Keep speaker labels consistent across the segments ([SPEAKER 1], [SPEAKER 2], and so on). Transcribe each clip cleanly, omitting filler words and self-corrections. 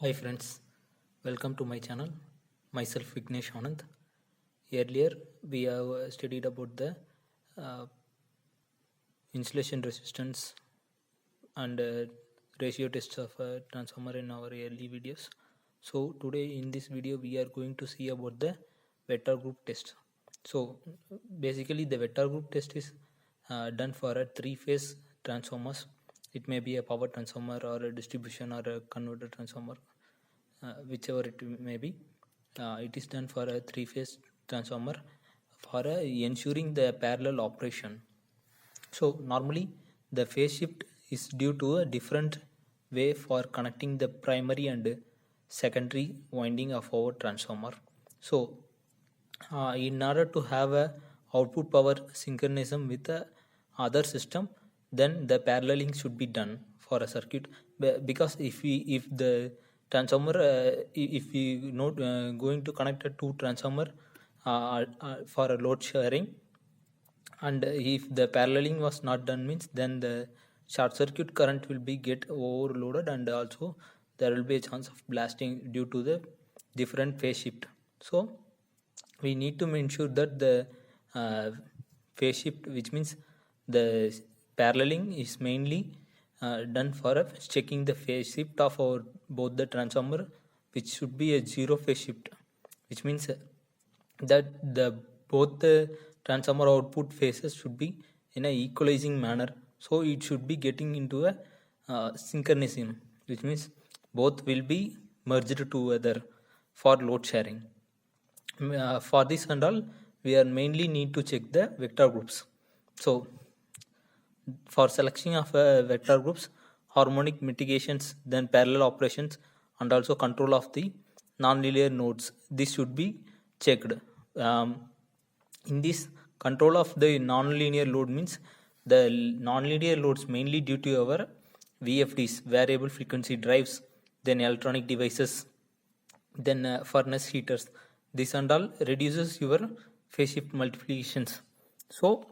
[SPEAKER 1] Hi friends, welcome to my channel. Myself Vignesh Anand. Earlier we have studied about the uh, insulation resistance and ratio tests of a transformer in our early videos. So today in this video we are going to see about the vector group test. So basically the vector group test is done for a three-phase transformers. It may be a power transformer or a distribution or a converter transformer, whichever it may be. It is done for a three-phase transformer for ensuring the parallel operation. So normally the phase shift is due to a different way for connecting the primary and secondary winding of our transformer. So in order to have a output power synchronism with the other system, then the paralleling should be done for a circuit. Because if the transformer if we not going to connect a two transformer for a load sharing, and if the paralleling was not done means then the short circuit current will be get overloaded, and also there will be a chance of blasting due to the different phase shift. So we need to ensure that the phase shift, which means the paralleling, is mainly done for checking the phase shift of our both the transformer, which should be a zero phase shift, which means that the both the transformer output phases should be in a equalizing manner. So it should be getting into a synchronism, which means both will be merged together for load sharing. For this and all, we are mainly need to check the vector groups. So for selection of vector groups, harmonic mitigations, then parallel operations, and also control of the nonlinear nodes, this should be checked. In this control of the nonlinear load means the nonlinear loads mainly due to our VFDs, variable frequency drives, then electronic devices, then furnace heaters. This and all reduces your phase shift multiplications. So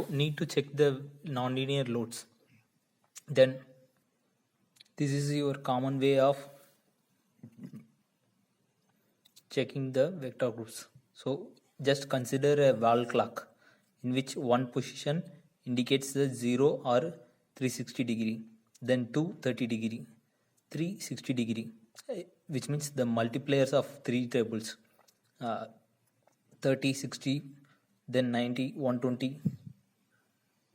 [SPEAKER 1] need to check the nonlinear loads. Then this is your common way of checking the vector groups. So just consider a wall clock in which one position indicates the 0 or 360 degree, then 230 degree, 360 degree, which means the multipliers of three tables, uh, 30, 60, then 90, 120,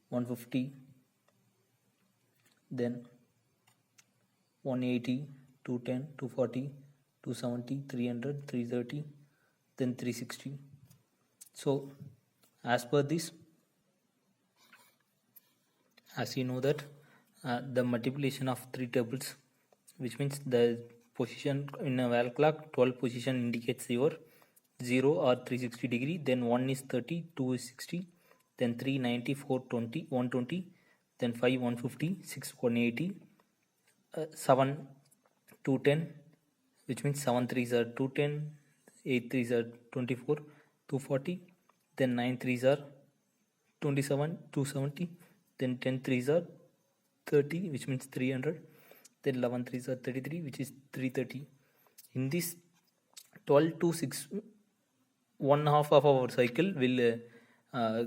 [SPEAKER 1] 150, then 180, 210, 240, 270, 300, 330, then 360. So as per this, as you know that the multiplication of three tables, which means the position in a wall clock, 12 position indicates your 0 or 360 degree, then 1 is 30, 2 is 60, then 3 90, 4 20, 120, then 5 150, 6 180, 7 210, which means 7 threes are 210, 8 threes are 24, 240, then 9 threes are 27, 270, then 10 threes are 30, which means 300, then 11 threes are 33, which is 330. In this 12 to 6, one half of our cycle will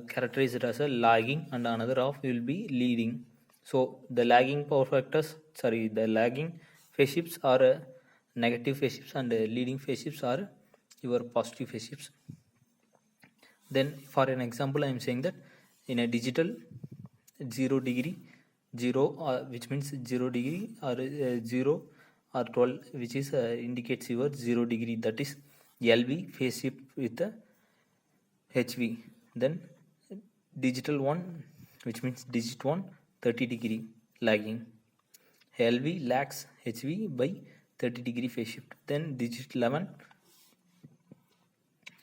[SPEAKER 1] characterize it as a lagging, and another half will be leading. So the lagging power factors, sorry, the lagging phase shifts are negative phase shifts, and leading phase shifts are your positive phase shifts. Then for an example, I am saying that in a digital 0 degree, 0 which means 0 degree, or 0 or 12, which is indicates your 0 degree, that is LV phase shift with the HV. Then digital 1, which means digit 1, 30 degree lagging. LV lags HV by 30 degree phase shift. Then digit 11,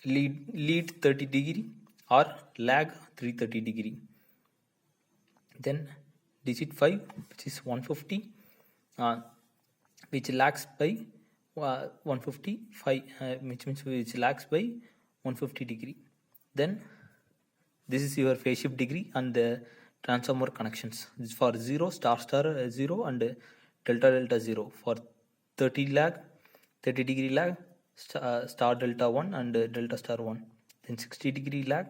[SPEAKER 1] lead 30 degree or lag 330 degree. Then digit 5, which is 150, which lags by 155, which means which lags by 150 degree. Then this is your phase shift degree and the transformer connections. This for 0 star 0 and delta delta 0. For 30 degree lag, star delta 1 and delta star 1. Then 60 degree lag,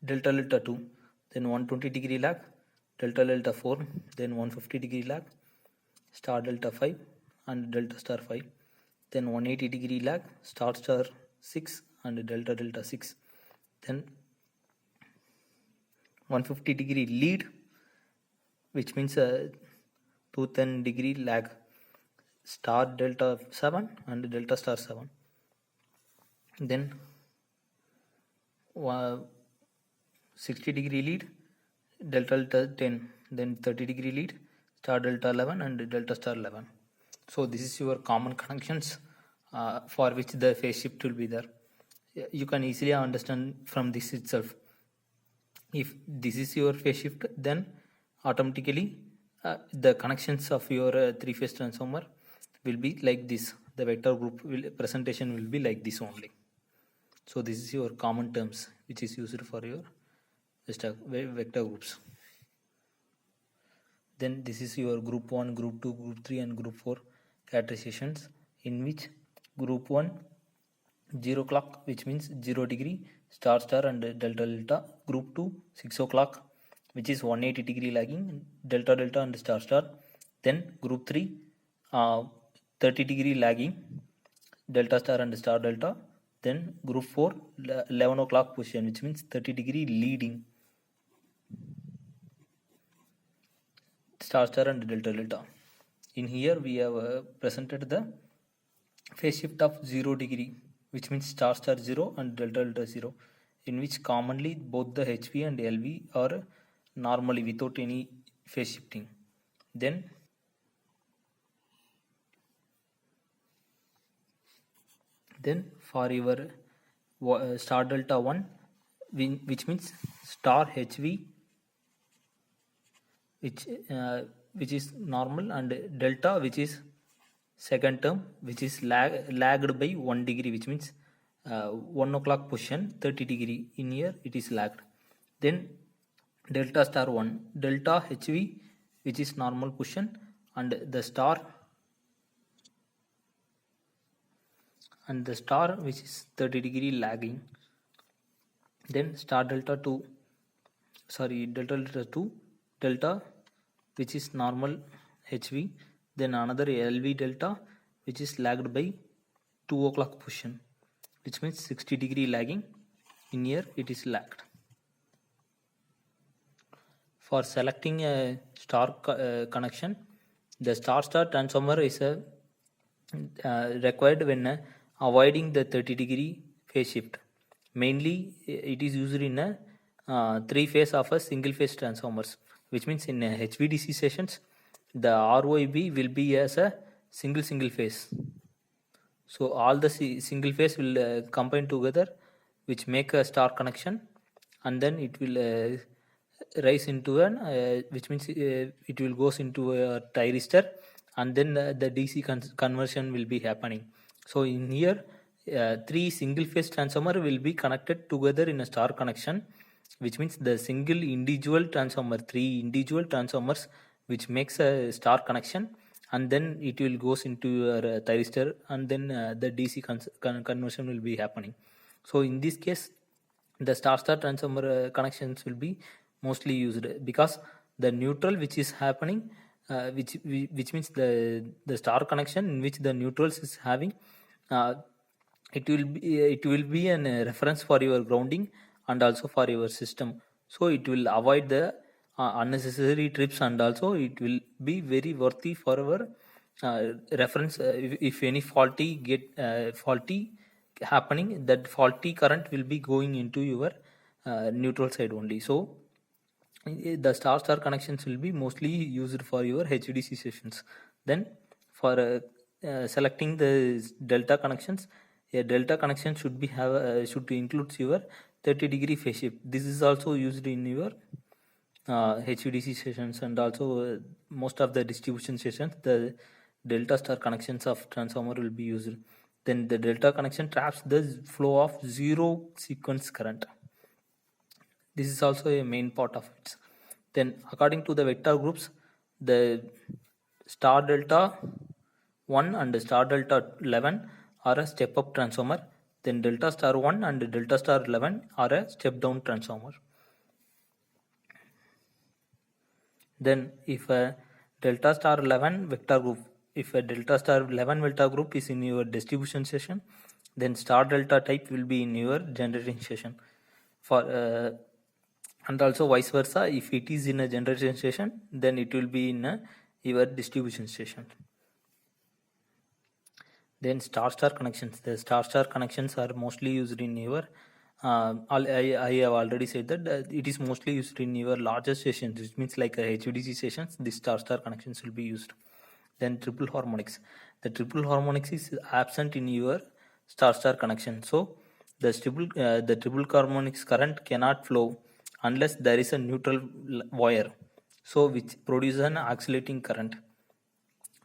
[SPEAKER 1] delta delta 2. Then 120 degree lag, delta delta 4. Then 150 degree lag, star delta 5 and delta star 5. Then 180 degree lag, star star 6 and delta delta 6. Then 150 degree lead, which means 210 degree lag, star delta 7 and delta star 7. Then 60 degree lead, delta delta 10. Then 30 degree lead, star delta 11 and delta star 11. So this is your common connections for which the phase shift will be there. You can easily understand from this itself. If this is your phase shift, then automatically the connections of your three-phase transformer will be like this. The vector group presentation will be like this only. So this is your common terms which is used for your vector groups. Then this is your group 1, group 2, group 3 and group 4 characterizations, in which group 1 0 o'clock, which means 0 degree, star star and delta delta. Group 2 6 o'clock, which is 180 degree lagging, delta delta and star star. Then group 3 30 degree lagging, delta star and star delta. Then group 4 11 o'clock position, which means 30 degree leading, star star and delta delta. In here we have presented the phase shift of 0 degree, which means star star 0 and delta delta 0, in which commonly both the HV and LV are normally without any phase shifting. Then for your star delta 1, which means star HV, which is normal, and delta, which is second term, which is lagged by 1 degree, which means 1 o'clock position 30 degree, in here it is lagged. Then delta star 1, delta HV, which is normal position, and the star which is 30 degree lagging. Then star delta 2, delta delta 2, delta which is normal HV, then another LV delta which is lagged by 2 o'clock position, which means 60 degree lagging, in here it is lagged. For selecting a star connection, the star star transformer is required when avoiding the 30 degree phase shift. Mainly it is used in a 3 phase of a single phase transformers, which means in HVDC sessions the ROIB will be as a single phase. So all the single phase will combine together, which make a star connection, and then it will rise into an which means it will goes into a thyristor, and then the DC conversion will be happening. So in here 3 single phase transformer will be connected together in a star connection, which means the single individual transformer, 3 individual transformers, which makes a star connection, and then it will goes into your thyristor, and then the DC conversion will be happening. So in this case the star transformer connections will be mostly used, because the neutral which is happening, which means the star connection in which the neutrals is having, it will be an reference for your grounding and also for your system. So it will avoid the unnecessary trips, and also it will be very worthy for our reference. If any faulty happening, that faulty current will be going into your neutral side only. So the star connections will be mostly used for your HVDC sessions. Then for selecting the delta connections, a delta connection should be should include your 30 degree phase shift. This is also used in your HVDC sessions, and also most of the distribution sessions the delta star connections of transformer will be used. Then the delta connection traps the flow of zero sequence current. This is also a main part of it. Then according to the vector groups, the star delta 1 and star delta 11 are a step up transformer, then delta star 1 and delta star 11 are a step down transformer. Then if a delta star 11 vector group, if a delta star 11 vector group is in your distribution session, then star delta type will be in your generating session. And also vice versa, if it is in a generation session, then it will be in your distribution session. Then star connections. The star connections are mostly used in your I have already said that it is mostly used in your larger sessions, which means like HVDC sessions. These star connections will be used. Then triple harmonics. The triple harmonics is absent in your star connection. So the triple harmonics current cannot flow unless there is a neutral wire, so which produces an oscillating current.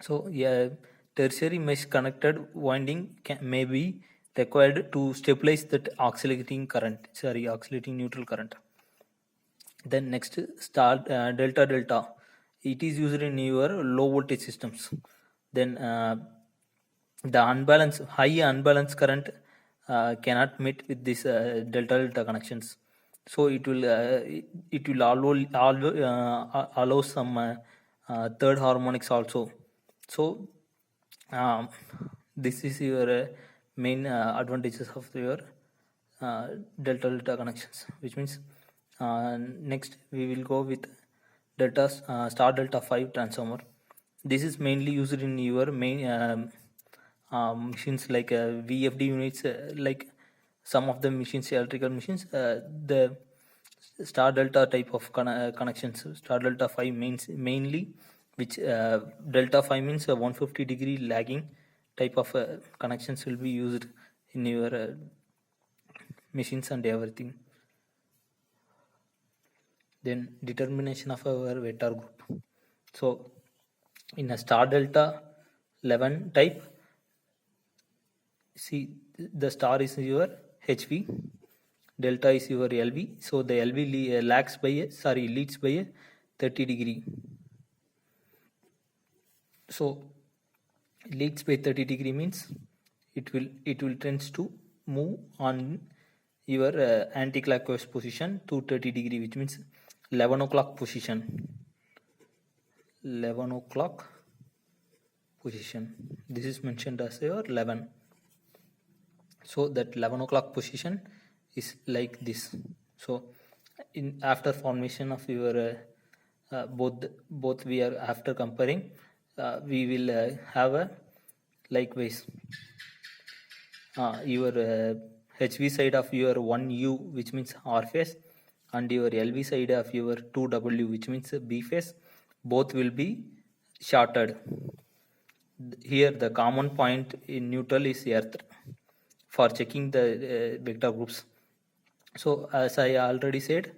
[SPEAKER 1] So yeah, tertiary mesh connected winding may be required to stabilize that oscillating neutral current. Then next, star delta. It is used in your low voltage systems. Then the high unbalanced current cannot meet with this delta connections. So it will allow some third harmonics also. So this is your main advantages of your delta connections, which means next we will go with star delta 5 transformer. This is mainly used in your main machines like VFD units, like some of the machines, electrical machines. The star delta type of connections, star delta 5 means mainly, which delta 5 means a 150-degree lagging type of connections will be used in your machines and everything. Then determination of our vector group. So in a star delta 11 type, see the star is your HV, delta is your LV. So the LV leads by a 30-degree. So leads by 30-degree means it will tends to move on your anti-clockwise position to 30-degree, which means 11 o'clock position. 11 o'clock position. This is mentioned as your 11. So that 11 o'clock position is like this. So in after formation of your both we are after comparing, we will have a likewise your HV side of your 1U, which means R phase, and your LV side of your 2W, which means B phase, both will be shorted. Here the common point in neutral is earth for checking the vector groups. So as I already said,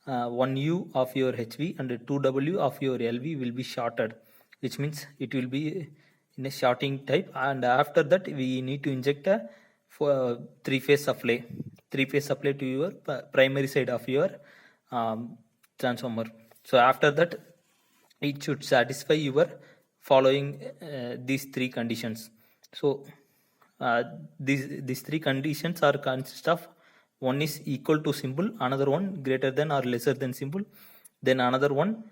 [SPEAKER 1] 1U of your HV and 2W of your LV will be shorted, which means it will be in a shorting type, and after that we need to inject a three-phase supply to your primary side of your transformer. So after that it should satisfy your following these three conditions. So these three conditions are consist of, one is equal to symbol, another one greater than or lesser than symbol, then another one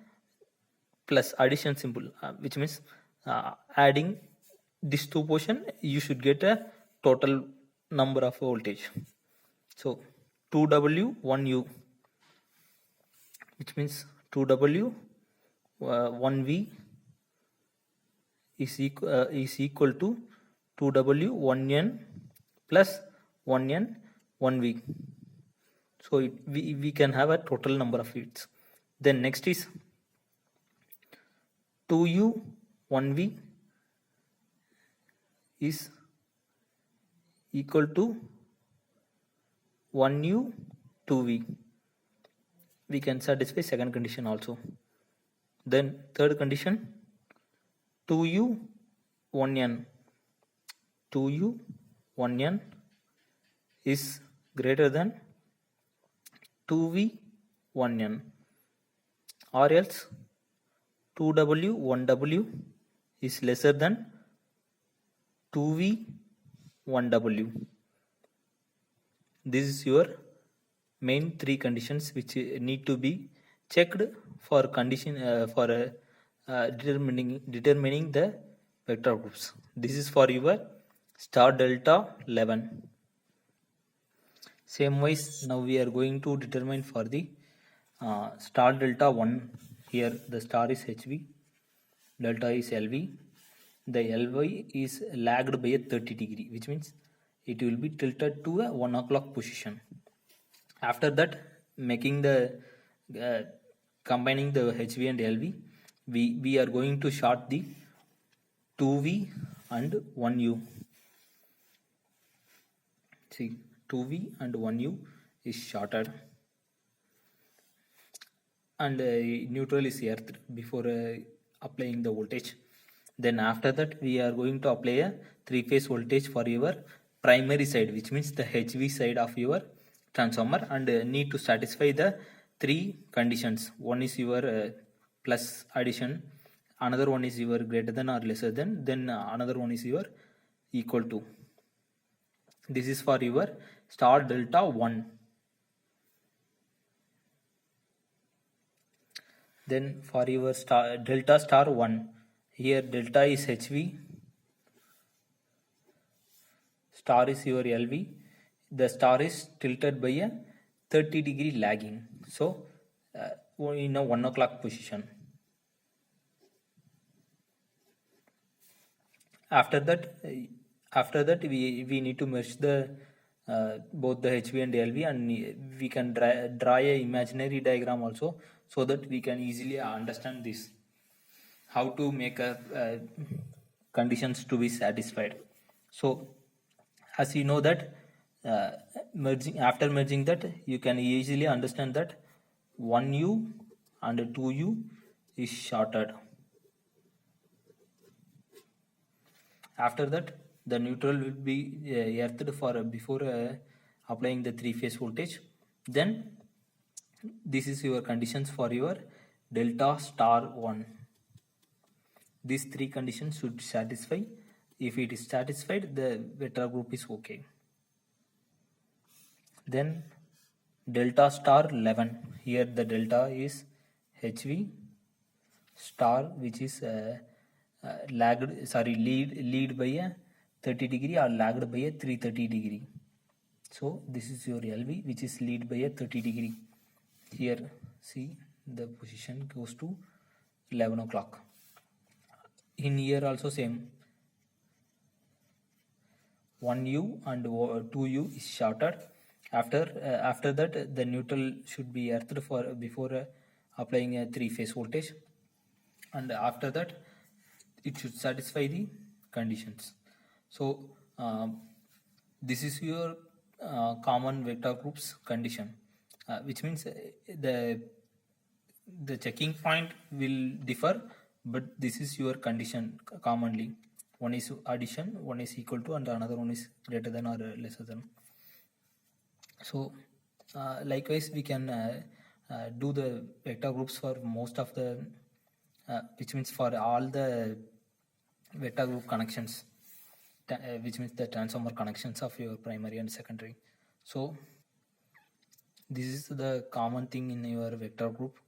[SPEAKER 1] plus addition symbol, which means adding these two portion you should get a total number of voltage. So 2W 1U, which means 2W 1V is equal to 2W 1N plus 1N 1V. So we can have a total number of hits. Then next is 2U 1V is equal to 1U 2V. We can satisfy second condition also. Then third condition, 2U 1N. 2U 1N is greater than 2V 1N, or else 2W 1W is lesser than 2V 1W. This is your main three conditions which need to be checked for determining the vector groups. This is for your star delta 11. Same wise, now we are going to determine for the star delta 1. Here the star is HV, delta is LV. The LY is lagged by a 30 degree, which means it will be tilted to a 1 o'clock position. After that, making the combining the HV and LV, we are going to short the 2V and 1U. See, 2V and 1U is shorted, and neutral is earthed before applying the voltage. Then after that, we are going to apply a three-phase voltage for your primary side, which means the HV side of your transformer, and need to satisfy the three conditions. One is your plus addition, another one is your greater than or lesser than, then another one is your equal to. This is for your star delta 1. Then for your delta star 1, here delta is HV, star is your LV. The star is tilted by a 30 degree lagging, so in a 1 o'clock position. After that we need to merge the both the HV and LV, and we can draw a imaginary diagram also, so that we can easily understand this, how to make a conditions to be satisfied. So as you know that after merging that, you can easily understand that 1U and 2U is shorted. After that, the neutral will be earthed for before applying the three-phase voltage. Then this is your conditions for your delta star 1. These three conditions should satisfy. If it is satisfied, the vector group is okay. Then delta star 11. Here the delta is HV star, which is lead by a 30 degree or lagged by a 330 degree. So this is your LV, which is lead by a 30 degree. Here see the position goes to 11 o'clock. In here also same, 1U and 2U is shorted. After that, the neutral should be earthed for before applying a three-phase voltage, and after that it should satisfy the conditions. So this is your common vector groups condition, which means the checking point will differ, but this is your condition commonly. One is addition, one is equal to, and another one is greater than or lesser than. So likewise we can do the vector groups for most of the which means for all the vector group connections, which means the transformer connections of your primary and secondary. So this is the common thing in your vector group.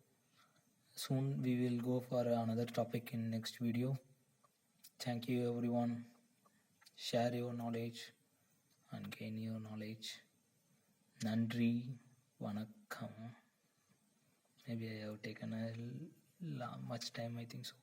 [SPEAKER 1] Soon we will go for another topic in next video. Thank you everyone. Share your knowledge and gain your knowledge. Nandri, Vanakkam. Maybe I have taken much time, I think so.